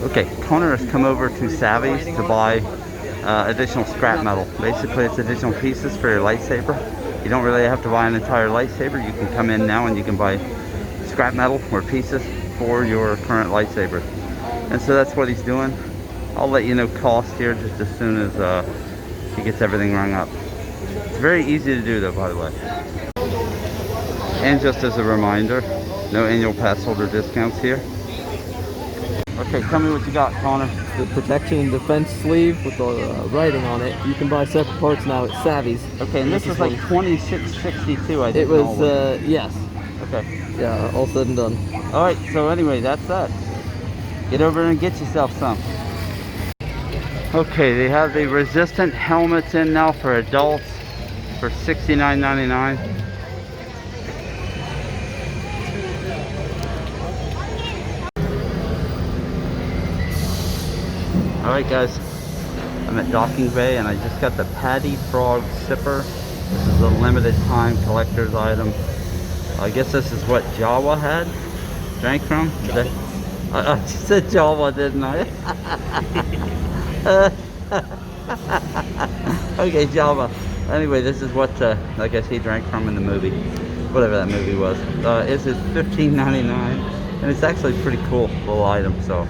Okay, Connor has come over to Savi's to buy additional scrap metal. Basically, it's additional pieces for your lightsaber. You don't really have to buy an entire lightsaber. You can come in now and you can buy scrap metal or pieces for your current lightsaber. And so that's what he's doing. I'll let you know cost here just as soon as he gets everything rung up. It's very easy to do though, by the way. And just as a reminder, no annual pass holder discounts here. Okay, tell me what you got, Connor. The protection and defense sleeve with the writing on it. You can buy separate parts now at Savi's. Okay, and this is like $26.62, I think. It was, yes. Okay. Yeah, all said and done. Alright, so anyway, that's that. Get over and get yourself some. Okay, they have the resistant helmets in now for adults for $69.99. Alright guys, I'm at Docking Bay and I just got the Paddy Frog Sipper. This is a limited time collector's item. I guess this is what Jawa had drank from. I said Jawa, didn't I? Okay, Jawa. Anyway, this is what I guess he drank from in the movie, whatever that movie was. This is $15.99 and it's actually a pretty cool little item. So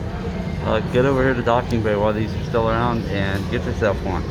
get over here to Docking Bay while these are still around and get yourself one.